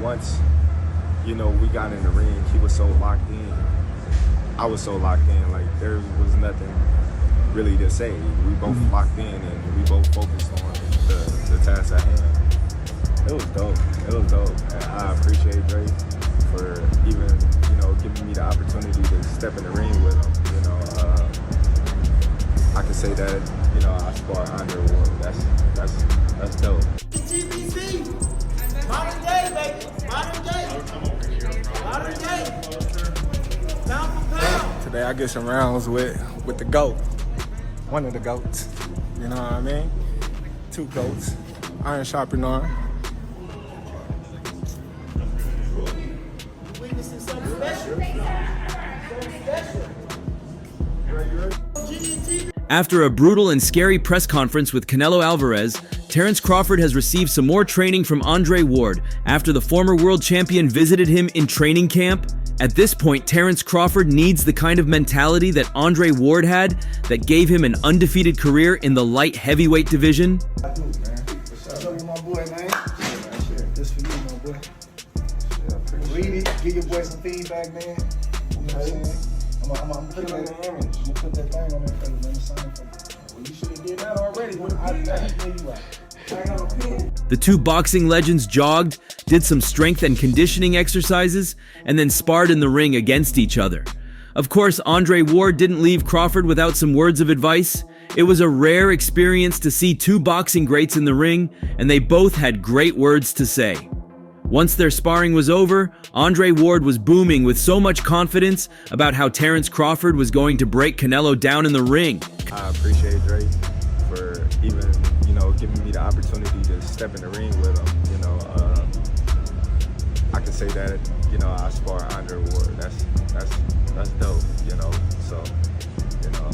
once, you know, we got in the ring, he was so locked in. I was so locked in, like there was nothing really to say. We both locked in and we both focused on the task at hand. It was dope. It was dope. And I appreciate Dre for even, you know, giving me the opportunity to step in the ring with him. You know, I can say that, you know, I spar Andre Ward. That's dope. TBC, modern day, baby, modern day, modern day. Pound for pound. Today I get some rounds with the GOAT. One of the GOATs. You know what I mean? Two GOATs. Iron sharpen iron. Witnessing something special. After a brutal and scary press conference with Canelo Alvarez, Terence Crawford has received some more training from Andre Ward after the former world champion visited him in training camp. At this point, Terence Crawford needs the kind of mentality that Andre Ward had that gave him an undefeated career in the light heavyweight division. I do, man. What's up, my boy, man? This for you, my boy. Read it, give your boy some feedback, man. You know what I'm saying? I'm gonna put it on the image. I'm gonna put that thing on there for you, man. Sign for you. Well, you should have did that already. What I did that? Where you at? The two boxing legends jogged, did some strength and conditioning exercises, and then sparred in the ring against each other. Of course, Andre Ward didn't leave Crawford without some words of advice. It was a rare experience to see two boxing greats in the ring, and they both had great words to say. Once their sparring was over, Andre Ward was booming with so much confidence about how Terence Crawford was going to break Canelo down in the ring. I appreciate Dre for even, you know, giving me the opportunity to step in the ring with him. You know, I can say that, you know, I spar Andre Ward. That's dope. You know, so you know,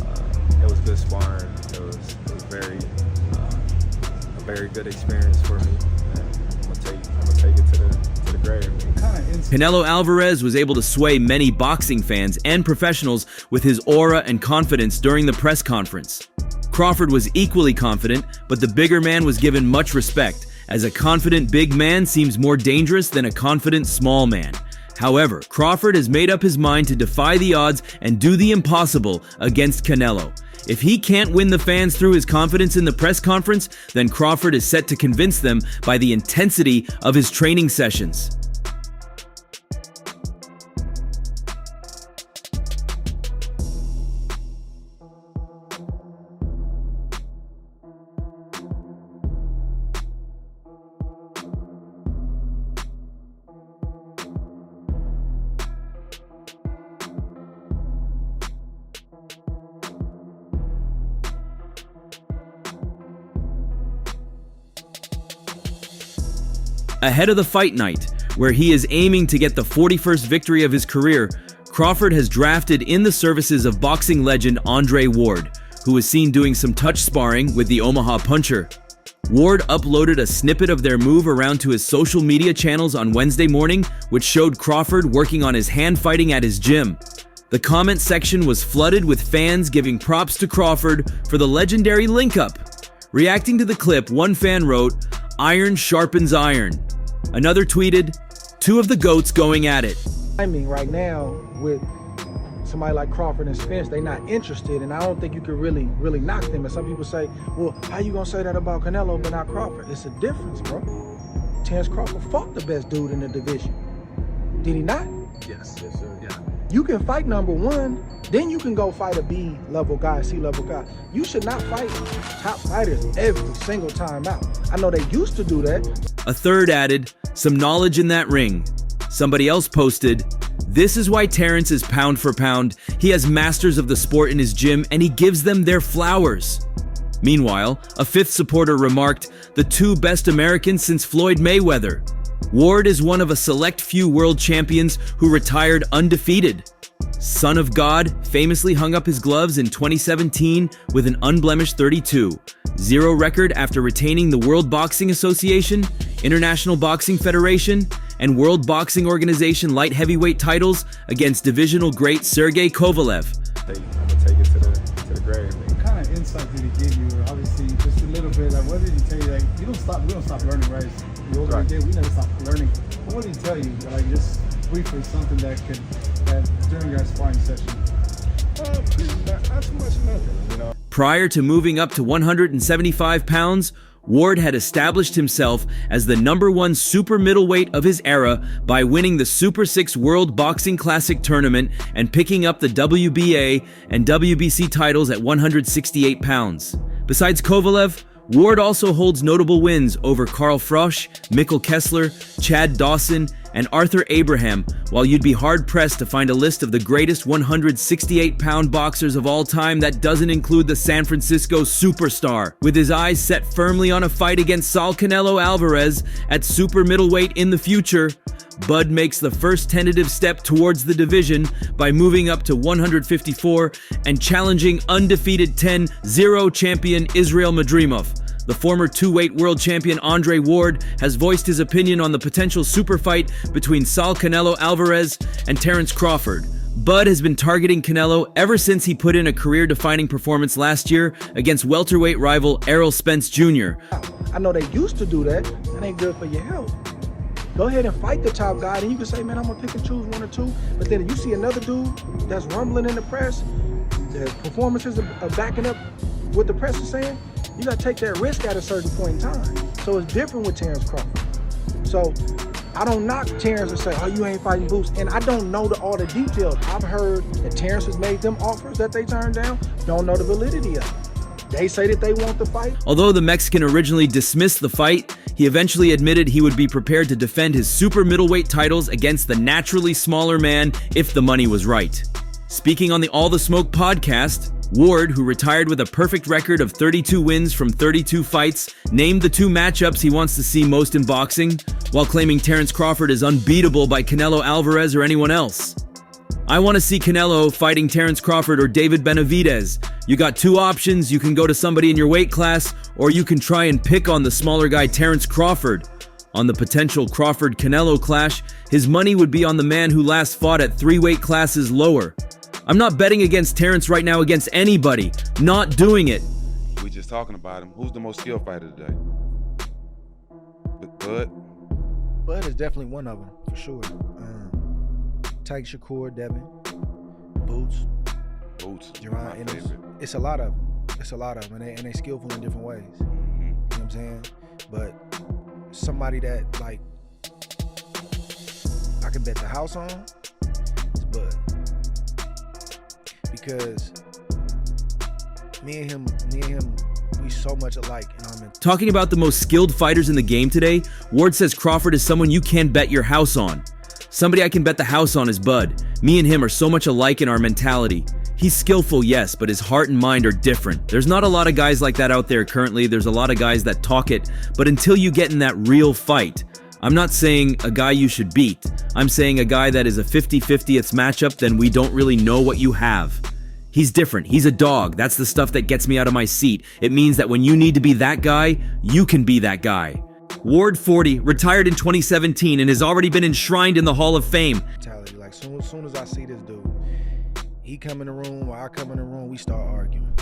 it was good sparring. It was very a very good experience for me. I'm gonna take it to the grave. Canelo Alvarez was able to sway many boxing fans and professionals with his aura and confidence during the press conference. Crawford was equally confident, but the bigger man was given much respect, as a confident big man seems more dangerous than a confident small man. However, Crawford has made up his mind to defy the odds and do the impossible against Canelo. If he can't win the fans through his confidence in the press conference, then Crawford is set to convince them by the intensity of his training sessions. Ahead of the fight night, where he is aiming to get the 41st victory of his career, Crawford has drafted in the services of boxing legend Andre Ward, who was seen doing some touch sparring with the Omaha Puncher. Ward uploaded a snippet of their move around to his social media channels on Wednesday morning, which showed Crawford working on his hand fighting at his gym. The comment section was flooded with fans giving props to Crawford for the legendary link-up. Reacting to the clip, one fan wrote, "Iron sharpens iron." Another tweeted, "Two of the GOATs going at it." Timing right now with somebody like Crawford and Spence, they're not interested, and I don't think you can really knock them. And some people say, well, how you gonna say that about Canelo but not Crawford? It's a difference, bro. Terence Crawford fought the best dude in the division. Did he not? Yes, sir. Yeah. You can fight number one, then you can go fight a B-level guy, C-level guy. You should not fight top fighters every single time out. I know they used to do that. A third added, "Some knowledge in that ring." Somebody else posted, "This is why Terence is pound for pound. He has masters of the sport in his gym and he gives them their flowers." Meanwhile, a fifth supporter remarked, "The two best Americans since Floyd Mayweather." Ward is one of a select few world champions who retired undefeated. Son of God famously hung up his gloves in 2017 with an unblemished 32-0 record after retaining the World Boxing Association, International Boxing Federation, and World Boxing Organization light heavyweight titles against divisional great Sergey Kovalev. I'm gonna take it to the grave. What kind of insight did he give you? Obviously, just a little bit. Like, what did he tell you? Like, we don't stop learning, right? We over there, we never stop learning. What what did he tell you? Like just briefly, something that during your sparring session. Not too much nothing, you know. Prior to moving up to 175 pounds, Ward had established himself as the #1 super middleweight of his era by winning the Super 6 World Boxing Classic Tournament and picking up the WBA and WBC titles at 168 pounds. Besides Kovalev, Ward also holds notable wins over Carl Frosch, Mikkel Kessler, Chad Dawson, and Arthur Abraham, while you'd be hard-pressed to find a list of the greatest 168-pound boxers of all time that doesn't include the San Francisco superstar. With his eyes set firmly on a fight against Saul Canelo Alvarez at super middleweight in the future, Bud makes the first tentative step towards the division by moving up to 154 and challenging undefeated 10-0 champion Israel Madrimov. The former two-weight world champion Andre Ward has voiced his opinion on the potential super fight between Saul Canelo Alvarez and Terence Crawford. Bud has been targeting Canelo ever since he put in a career-defining performance last year against welterweight rival Errol Spence Jr. I know they used to do that. That ain't good for your health. Go ahead and fight the top guy, and you can say, man, I'm gonna pick and choose one or two. But then if you see another dude that's rumbling in the press, the performances are backing up what the press is saying, you gotta take that risk at a certain point in time. So it's different with Terence Crawford. So I don't knock Terence and say, oh, you ain't fighting Boots. And I don't know all the details. I've heard that Terence has made them offers that they turned down. Don't know the validity of it. They say that they want the fight. Although the Mexican originally dismissed the fight, he eventually admitted he would be prepared to defend his super middleweight titles against the naturally smaller man if the money was right. Speaking on the All the Smoke podcast, Ward, who retired with a perfect record of 32 wins from 32 fights, named the two matchups he wants to see most in boxing, while claiming Terence Crawford is unbeatable by Canelo Alvarez or anyone else. I want to see Canelo fighting Terence Crawford or David Benavidez. You got two options. You can go to somebody in your weight class, or you can try and pick on the smaller guy Terence Crawford. On the potential Crawford-Canelo clash, his money would be on the man who last fought at 3 weight classes lower. I'm not betting against Terence right now against anybody. Not doing it. We just talking about him. Who's the most skilled fighter today? Bud? Bud is definitely one of them, for sure. Tyke Shakur, Devin, Boots, My Jerron. favorite. It's a lot of them. It's a lot of them, and they skillful in different ways. You know what I'm saying? But somebody that, like, I can bet the house on is Bud. Because me and him, we so much alike in our mentality. Talking about the most skilled fighters in the game today, Ward says Crawford is someone you can bet your house on. Somebody I can bet the house on is Bud. Me and him are so much alike in our mentality. He's skillful, yes, but his heart and mind are different. There's not a lot of guys like that out there currently. There's a lot of guys that talk it, but until you get in that real fight, I'm not saying a guy you should beat. I'm saying a guy that is a 50-50th matchup, then we don't really know what you have. He's different. He's a dog. That's the stuff that gets me out of my seat. It means that when you need to be that guy, you can be that guy. Ward, 40, retired in 2017 and has already been enshrined in the Hall of Fame. Like, soon as I see this dude, he come in the room or I come in the room, we start arguing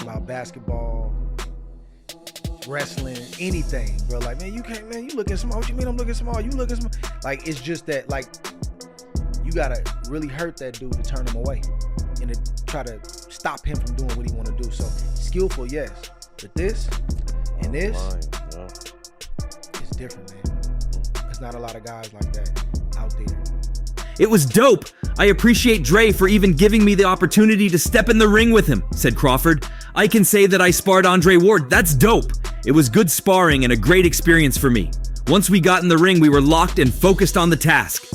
about basketball, wrestling, anything, bro. Like, man, you can't, man, you looking small. What you mean I'm looking small? You looking small. Like, it's just that, like, you gotta really hurt that dude to turn him away and to try to stop him from doing what he want to do. So, skillful, yes. But this and this, it's different, man. There's not a lot of guys like that out there. It was dope. I appreciate Dre for even giving me the opportunity to step in the ring with him, said Crawford. I can say that I sparred Andre Ward. That's dope. It was good sparring and a great experience for me. Once we got in the ring, we were locked and focused on the task.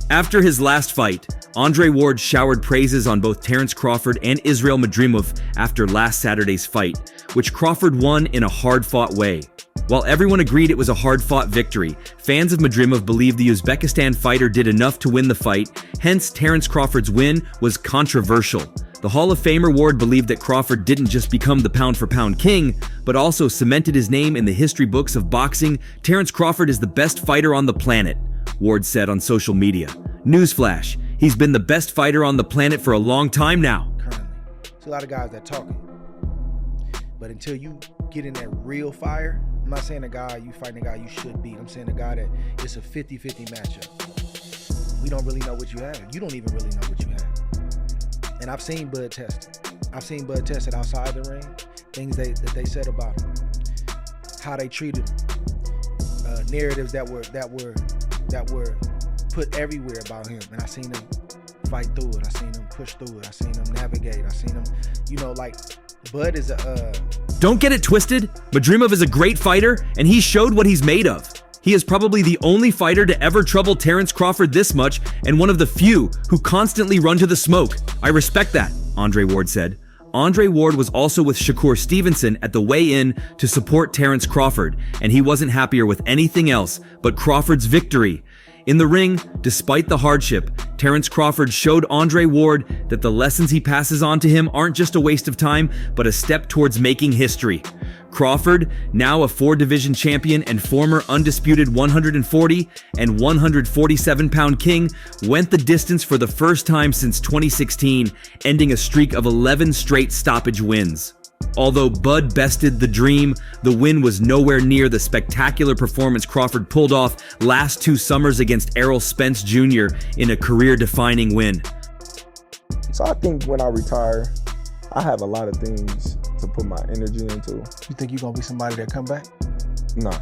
After his last fight, Andre Ward showered praises on both Terence Crawford and Israel Madrimov after last Saturday's fight, which Crawford won in a hard-fought way. While everyone agreed it was a hard-fought victory, fans of Madrimov believe the Uzbekistan fighter did enough to win the fight, hence Terence Crawford's win was controversial. The Hall of Famer Ward believed that Crawford didn't just become the pound-for-pound king, but also cemented his name in the history books of boxing. Terence Crawford is the best fighter on the planet, Ward said on social media. Newsflash, he's been the best fighter on the planet for a long time now. Currently, there's a lot of guys that talking, but until you get in that real fire, I'm not saying a guy you fighting a guy you should beat. I'm saying a guy that it's a 50-50 matchup. We don't really know what you have. You don't even really know what you have. And I've seen Bud tested. I've seen Bud tested outside the ring, things that they said about him, how they treated him, narratives that were put everywhere about him. And I seen him fight through it. I seen him push through it. I seen him navigate. I seen him, like Bud is a. Don't get it twisted. Madrimov is a great fighter, and he showed what he's made of. He is probably the only fighter to ever trouble Terence Crawford this much, and one of the few who constantly run to the smoke. I respect that, Andre Ward said. Andre Ward was also with Shakur Stevenson at the weigh-in to support Terence Crawford, and he wasn't happier with anything else but Crawford's victory. In the ring, despite the hardship, Terence Crawford showed Andre Ward that the lessons he passes on to him aren't just a waste of time, but a step towards making history. Crawford, now a 4-division champion and former undisputed 140 and 147-pound king, went the distance for the first time since 2016, ending a streak of 11 straight stoppage wins. Although Bud bested the dream, the win was nowhere near the spectacular performance Crawford pulled off last 2 summers against Errol Spence Jr. in a career-defining win. So I think when I retire, I have a lot of things to put my energy into. You think you're gonna be somebody that come back? Nah,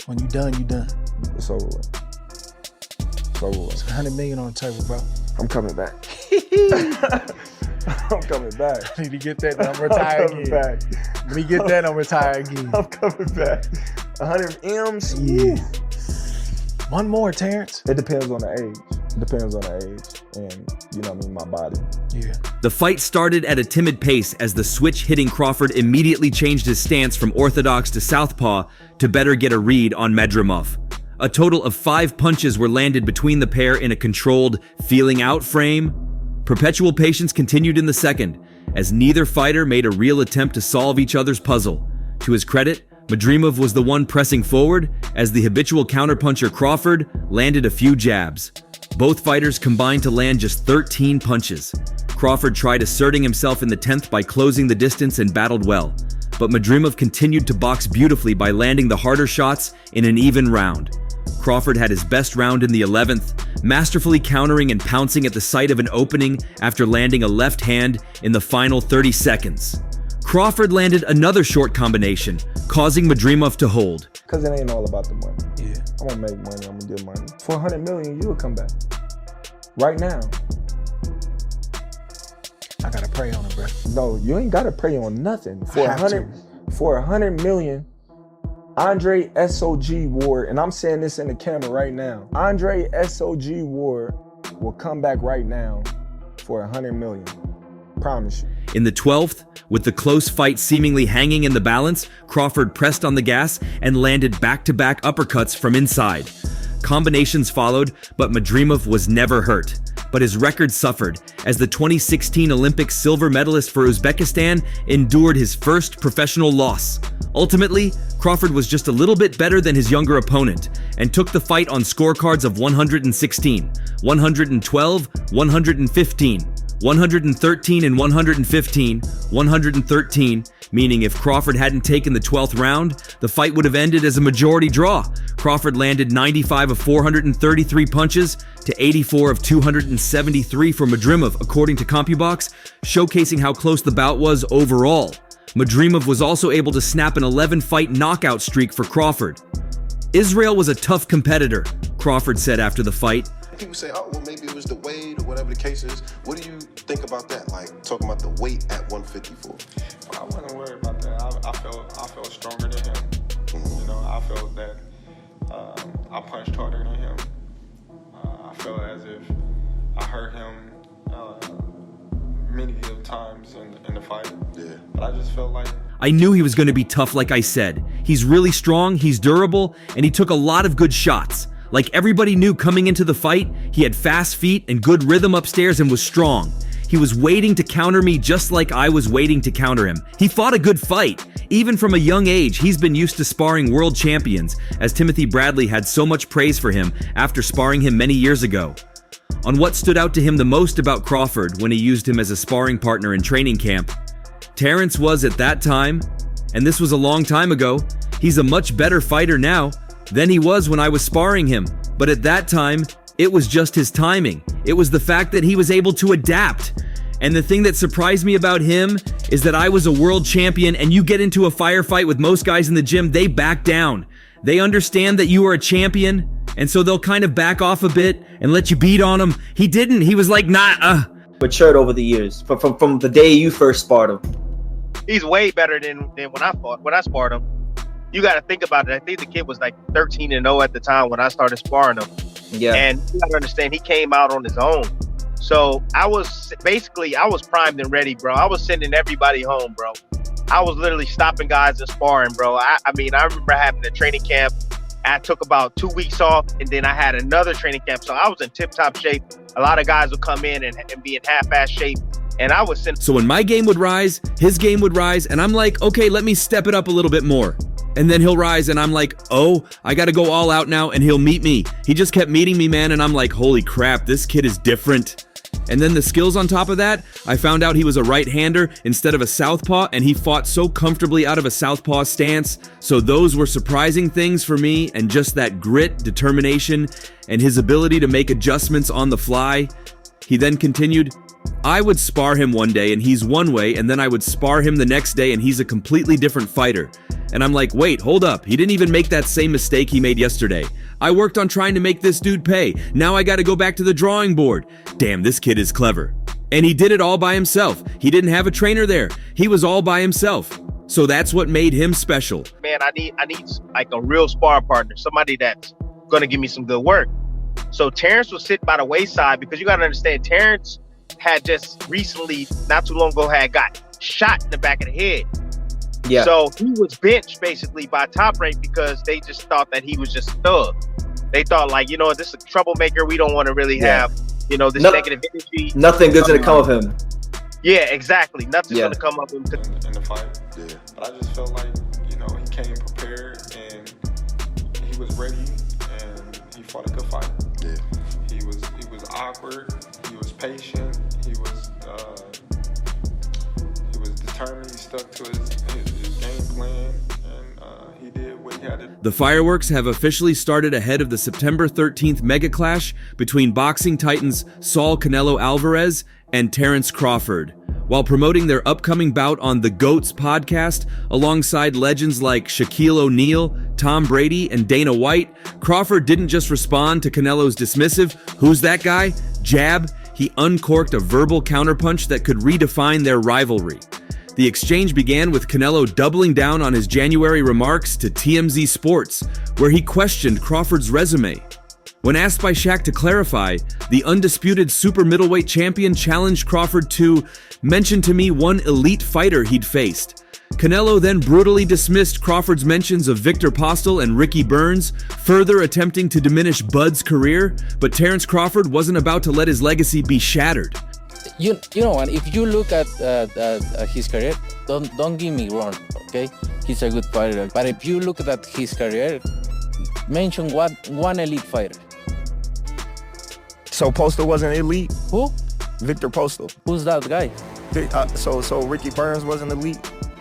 When you done, you done. it's over with. It's over with. It's $100 million on the table, bro. I'm coming back. I'm coming back. I need to get that and I'm retire I'm coming again. back. Let me get that and I'm retire again. I'm coming back. 100 M's? Yeah. One more, Terence. It depends on the age. It depends on the age and, my body. Yeah. The fight started at a timid pace as the switch-hitting Crawford immediately changed his stance from orthodox to southpaw to better get a read on Madrimov. A total of 5 punches were landed between the pair in a controlled, feeling-out frame. Perpetual patience continued in the second, as neither fighter made a real attempt to solve each other's puzzle. To his credit, Madrimov was the one pressing forward, as the habitual counterpuncher Crawford landed a few jabs. Both fighters combined to land just 13 punches. Crawford tried asserting himself in the 10th by closing the distance and battled well, but Madrimov continued to box beautifully by landing the harder shots in an even round. Crawford had his best round in the 11th, masterfully countering and pouncing at the sight of an opening after landing a left hand in the final 30 seconds. Crawford landed another short combination, causing Madrimov to hold. Because it ain't all about the money. Yeah. I'm going to make money. I'm going to get money. For 100 million, you will come back. Right now. I gotta pray on it, bro. No, you ain't got to pray on nothing. I have to. For 100 million, Andre SOG Ward, and I'm saying this in the camera right now, Andre SOG Ward will come back right now for 100 million. Promise you. In the 12th, with the close fight seemingly hanging in the balance, Crawford pressed on the gas and landed back-to-back uppercuts from inside. Combinations followed, but Madrimov was never hurt. But his record suffered as the 2016 Olympic silver medalist for Uzbekistan endured his first professional loss. Ultimately, Crawford was just a little bit better than his younger opponent and took the fight on scorecards of 116, 112, 115, 113 and 115, 113, meaning if Crawford hadn't taken the 12th round, the fight would have ended as a majority draw. Crawford landed 95 of 433 punches to 84 of 273 for Madrimov, according to CompuBox, showcasing how close the bout was overall. Madrimov was also able to snap an 11-fight knockout streak for Crawford. Israel was a tough competitor, Crawford said after the fight. People say, oh, well, maybe it was the weight or whatever the case is. What do you think about that? Like, talking about the weight at 154? I wasn't worried about that. I felt stronger than him. I felt that I punched harder than him. I felt as if I hurt him many of times in the fight. Yeah. But I just felt like... I knew he was going to be tough, like I said. He's really strong, he's durable, and he took a lot of good shots. Like everybody knew coming into the fight, he had fast feet and good rhythm upstairs and was strong. He was waiting to counter me just like I was waiting to counter him. He fought a good fight. Even from a young age, he's been used to sparring world champions, as Timothy Bradley had so much praise for him after sparring him many years ago. On what stood out to him the most about Crawford when he used him as a sparring partner in training camp, Terence was at that time, And this was a long time ago. He's a much better fighter now than he was when I was sparring him. But at that time, it was just his timing. It was the fact that he was able to adapt. And the thing that surprised me about him is that I was a world champion, and you get into a firefight with most guys in the gym, they back down. They understand that you are a champion, and so they'll kind of back off a bit and let you beat on them. He didn't. He was like, nah. Matured over the years, from the day you first sparred him. He's way better than when I sparred him. You got to think about it. I think the kid was like 13-0 at the time when I started sparring him. Yeah. And you got to understand, he came out on his own. So I was primed and ready, bro. I was sending everybody home, bro. I was literally stopping guys and sparring, bro. I remember having a training camp. I took about 2 weeks off, and then I had another training camp. So I was in tip-top shape. A lot of guys would come in and be in half-ass shape. And I was sending. So when my game would rise, his game would rise, and I'm like, okay, let me step it up a little bit more. And then he'll rise, and I'm like, oh, I got to go all out now, and he'll meet me. He just kept meeting me, man, and I'm like, holy crap, this kid is different. And then the skills on top of that, I found out he was a right-hander instead of a southpaw, and he fought so comfortably out of a southpaw stance. So those were surprising things for me, and just that grit, determination, and his ability to make adjustments on the fly. He then continued, I would spar him one day and he's one way, and then I would spar him the next day and he's a completely different fighter. And I'm like, wait, hold up. He didn't even make that same mistake he made yesterday. I worked on trying to make this dude pay. Now I got to go back to the drawing board. Damn, this kid is clever. And he did it all by himself. He didn't have a trainer there. He was all by himself. So that's what made him special. Man, I need like a real spar partner, somebody that's going to give me some good work. So Terence was sitting by the wayside because you got to understand, Terence had just recently, not too long ago, had got shot in the back of the head. Yeah. So he was benched basically by Top Rank because they just thought that he was just a thug. They thought like, you know, this is a troublemaker. We don't want to really have, you know, this negative energy. Nothing good's gonna come of him. Yeah, exactly. Nothing's gonna come of him. In the fight. Yeah. But I just felt like, you know, he came prepared and he was ready and he fought a good fight. Yeah. He was awkward. He was patient. He was determined. He stuck to his game plan, and he did what he had to do. The fireworks have officially started ahead of the September 13th mega clash between boxing titans Saul Canelo Alvarez and Terence Crawford. While promoting their upcoming bout on the GOATS podcast alongside legends like Shaquille O'Neal, Tom Brady, and Dana White, Crawford didn't just respond to Canelo's dismissive, "Who's that guy?" jab. He uncorked a verbal counterpunch that could redefine their rivalry. The exchange began with Canelo doubling down on his January remarks to TMZ Sports, where he questioned Crawford's resume. When asked by Shaq to clarify, the undisputed super middleweight champion challenged Crawford to mention to me one elite fighter he'd faced. Canelo then brutally dismissed Crawford's mentions of Victor Postel and Ricky Burns, further attempting to diminish Bud's career, but Terence Crawford wasn't about to let his legacy be shattered. You know, and if you look at his career, don't get me wrong, okay? He's a good fighter, but if you look at his career, mention one elite fighter. So Postel wasn't elite? Who? Victor Postel. Who's that guy? So Ricky Burns wasn't elite?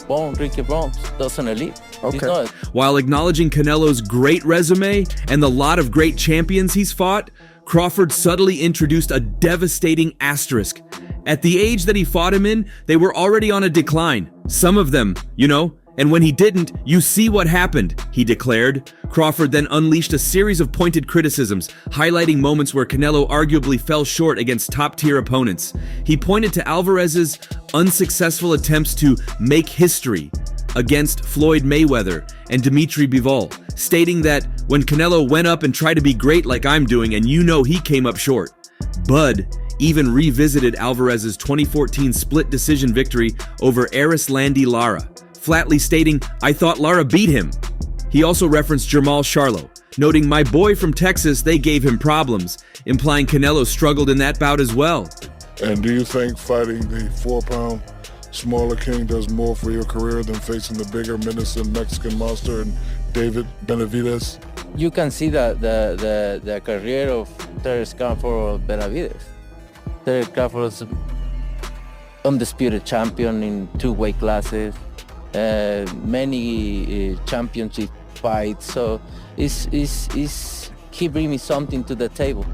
Ricky Burns doesn't elite. Okay. He's not. While acknowledging Canelo's great resume and the lot of great champions he's fought, Crawford subtly introduced a devastating asterisk. At the age that he fought him in, they were already on a decline. Some of them, you know, and when he didn't, you see what happened, he declared. Crawford then unleashed a series of pointed criticisms, highlighting moments where Canelo arguably fell short against top-tier opponents. He pointed to Alvarez's unsuccessful attempts to make history against Floyd Mayweather and Dimitri Bivol, stating that when Canelo went up and tried to be great like I'm doing, and you know he came up short. Bud even revisited Alvarez's 2014 split decision victory over Erislandy Lara, flatly stating, "I thought Lara beat him." He also referenced Jermall Charlo, noting, "My boy from Texas, they gave him problems," implying Canelo struggled in that bout as well. And do you think fighting the 4-pound smaller king does more for your career than facing the bigger, menacing Mexican monster and David Benavidez? You can see the career of Terence Crawford Benavidez. Terence Crawford is undisputed champion in 2 weight classes. many championship fights. So he bring me something to the table.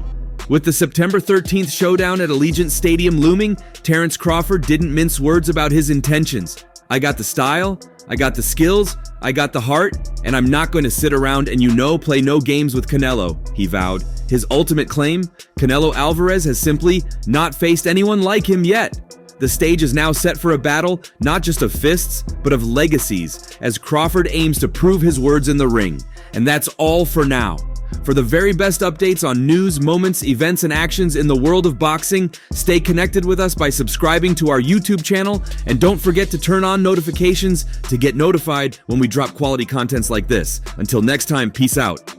With the September 13th showdown at Allegiant Stadium looming, Terence Crawford didn't mince words about his intentions. I got the style, I got the skills, I got the heart, and I'm not going to sit around and play no games with Canelo, he vowed. His ultimate claim, Canelo Alvarez has simply not faced anyone like him yet. The stage is now set for a battle, not just of fists, but of legacies, as Crawford aims to prove his words in the ring. And that's all for now. For the very best updates on news, moments, events, and actions in the world of boxing, stay connected with us by subscribing to our YouTube channel, and don't forget to turn on notifications to get notified when we drop quality contents like this. Until next time, peace out.